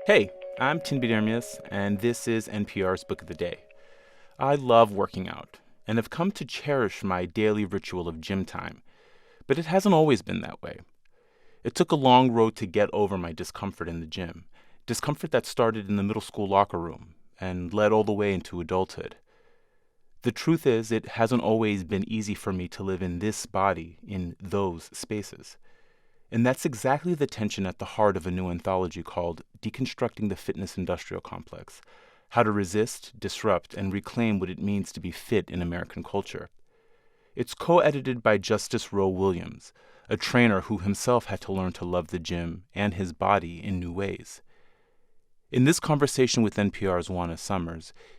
Hey, I'm Tinbit Ermias, and this is NPR's Book of the Day. I love working out, and have come to cherish my daily ritual of gym time, but it hasn't always been that way. It took a long road to get over my discomfort in the gym, discomfort that started in the middle school locker room and led all the way into adulthood. The truth is, it hasn't always been easy for me to live in this body, in those spaces. And that's exactly the tension at the heart of a new anthology called Deconstructing the Fitness Industrial Complex: How to Resist, Disrupt, and Reclaim What It Means to Be Fit in American Culture. It's co edited by Justice Roe Williams, a trainer who himself had to learn to love the gym and his body in new ways. In this conversation with NPR's Juana,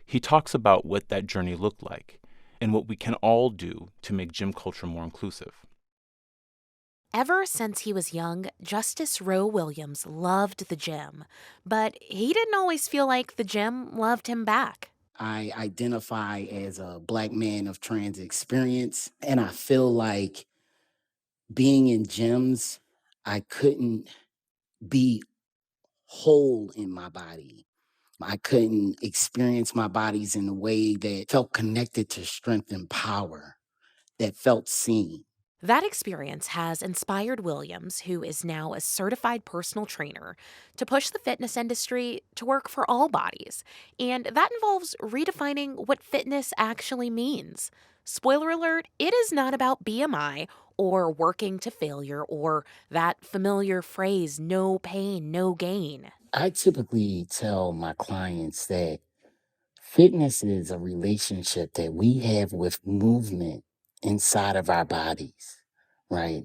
he talks about what that journey looked like and what we can all do to make gym culture more inclusive. Ever since he was young, Justice Roe Williams loved the gym, but he didn't always feel like the gym loved him back. I identify as a black man of trans experience, and I feel like being in gyms, I couldn't be whole in my body. I couldn't experience my bodies in a way that felt connected to strength and power, that felt seen. That experience has inspired Williams, who is now a certified personal trainer, to push the fitness industry to work for all bodies. And that involves redefining what fitness actually means. Spoiler alert, it is not about BMI or working to failure or that familiar phrase, no pain, no gain. I typically tell my clients that fitness is a relationship that we have with movement inside of our bodies, right?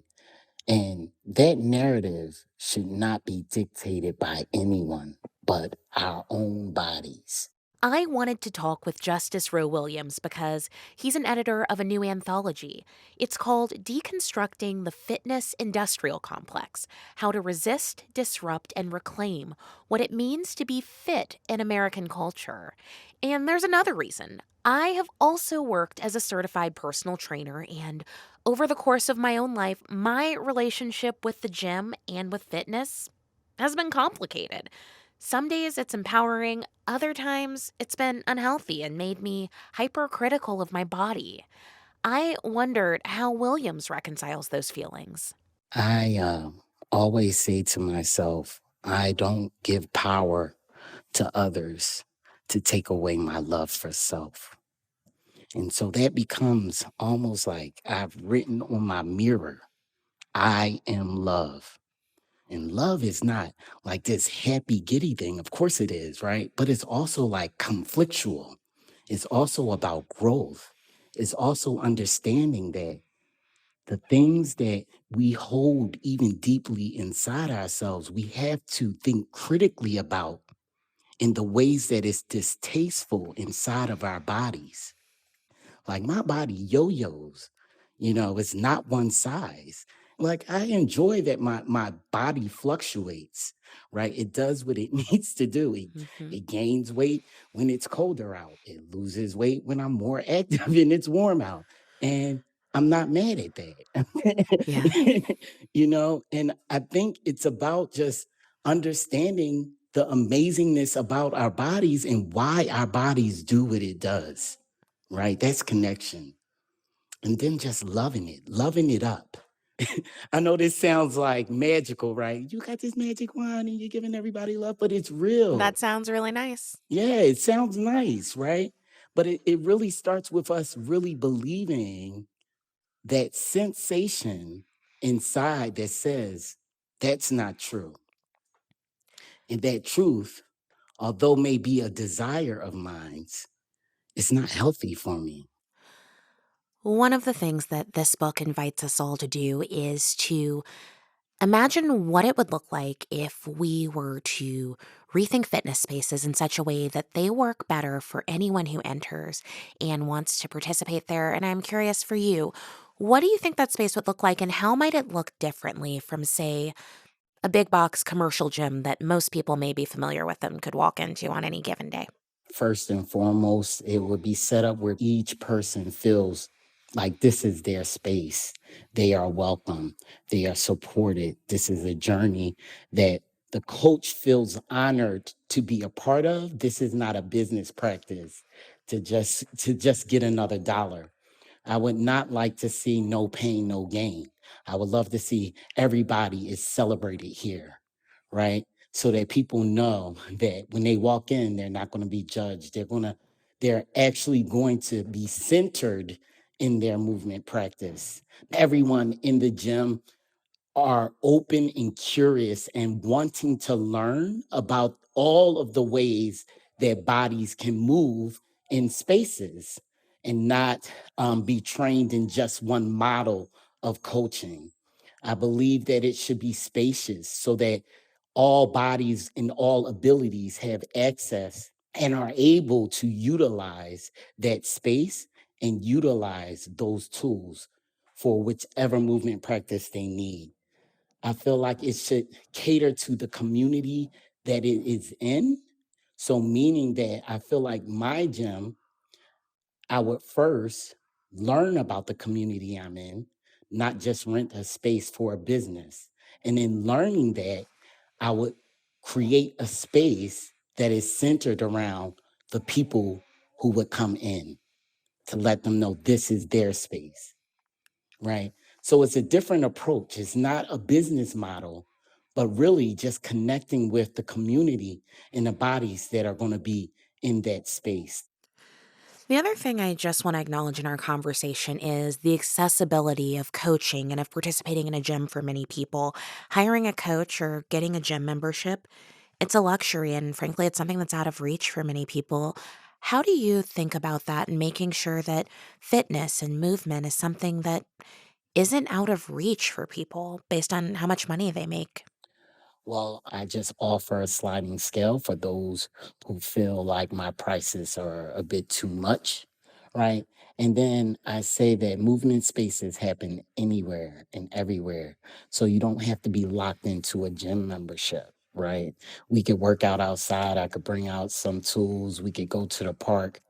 And that narrative should not be dictated by anyone but our own bodies. I wanted to talk with Justice Roe Williams because he's an editor of a new anthology. It's called Deconstructing the Fitness Industrial Complex: How to Resist, Disrupt, and Reclaim What It Means to Be Fit in American Culture. And there's another reason. I have also worked as a certified personal trainer, and over the course of my own life, my relationship with the gym and with fitness has been complicated. Some days it's empowering, other times it's been unhealthy and made me hypercritical of my body. I wondered how Williams reconciles those feelings. I always say to myself, I don't give power to others to take away my love for self. And so that becomes almost like I've written on my mirror, I am love. And love is not like this happy giddy thing. Of course it is, right? But it's also like conflictual. It's also about growth. It's also understanding that the things that we hold even deeply inside ourselves, we have to think critically about in the ways that it's distasteful inside of our bodies. Like my body yo-yos, it's not one size. Like I enjoy that my body fluctuates, right? It does what it needs to do. It Mhm. it gains weight when it's colder out. It loses weight when I'm more active and it's warm out. And I'm not mad at Yeah. that. And I think it's about just understanding the amazingness about our bodies and why our bodies do what it does, right? That's connection. And then just loving it up. I know this sounds like magical, right? You got this magic wand and you're giving everybody love, but it's real. That sounds really nice. Yeah, it sounds nice, right? But it really starts with us really believing that sensation inside that says that's not true. And that truth, although may be a desire of mine, it's not healthy for me. One of the things that this book invites us all to do is to imagine what it would look like if we were to rethink fitness spaces in such a way that they work better for anyone who enters and wants to participate there. And I'm curious for you, what do you think that space would look like, and how might it look differently from, say, a big box commercial gym that most people may be familiar with and could walk into on any given day? First and foremost, it would be set up where each person feels like this is their space. They are welcome. They are supported. This is a journey that the coach feels honored to be a part of. This is not a business practice to just get another dollar. I would not like to see no pain, no gain. I would love to see everybody is celebrated here, right? So that people know that when they walk in, they're not going to be judged. They're actually going to be centered in their movement practice. Everyone in the gym are open and curious and wanting to learn about all of the ways that bodies can move in spaces and not be trained in just one model of coaching. I believe that it should be spacious so that all bodies and all abilities have access and are able to utilize that space and utilize those tools for whichever movement practice they need. I feel like it should cater to the community that it is in. So, meaning that I feel like my gym, I would first learn about the community I'm in, not just rent a space for a business. And in learning that, I would create a space that is centered around the people who would come in to let them know this is their space. Right. So it's a different approach. It's not a business model, but really just connecting with the community and the bodies that are going to be in that space. The other thing I just want to acknowledge in our conversation is the accessibility of coaching and of participating in a gym for many people. Hiring a coach or getting a gym membership, it's a luxury, and frankly, it's something that's out of reach for many people. How do you think about that and making sure that fitness and movement is something that isn't out of reach for people based on how much money they make? Well, I just offer a sliding scale for those who feel like my prices are a bit too much, right? And then I say that movement spaces happen anywhere and everywhere. So you don't have to be locked into a gym membership, right? We could work out outside. I could bring out some tools. We could go to the park.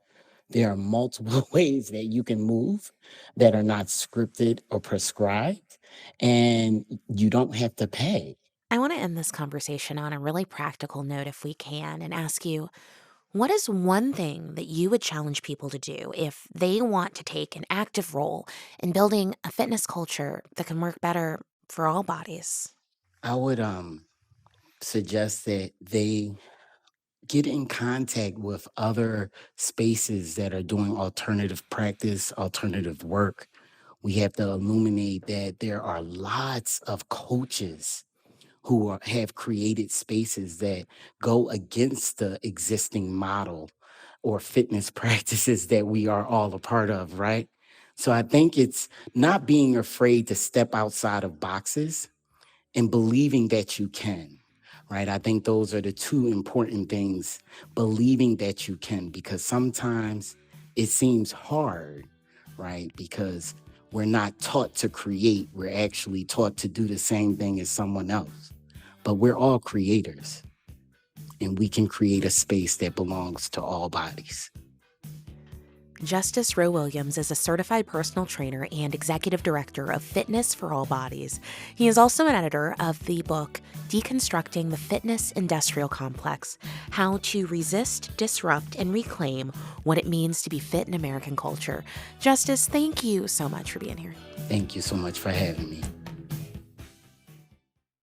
There are multiple ways that you can move that are not scripted or prescribed, and you don't have to pay. I want to end this conversation on a really practical note if we can and ask you, what is one thing that you would challenge people to do if they want to take an active role in building a fitness culture that can work better for all bodies? I would suggest that they get in contact with other spaces that are doing alternative practice, alternative work. We have to illuminate that there are lots of coaches who have created spaces that go against the existing model or fitness practices that we are all a part of, right? So I think it's not being afraid to step outside of boxes and believing that you can, right? I think those are the two important things, believing that you can, because sometimes it seems hard, right? Because we're not taught to create, we're actually taught to do the same thing as someone else. But we're all creators, and we can create a space that belongs to all bodies. Justice Roe Williams is a certified personal trainer and executive director of Fitness for All Bodies. He is also an editor of the book Deconstructing the Fitness Industrial Complex: How to Resist, Disrupt, and Reclaim What It Means to Be Fit in American Culture. Justice, thank you so much for being here. Thank you so much for having me.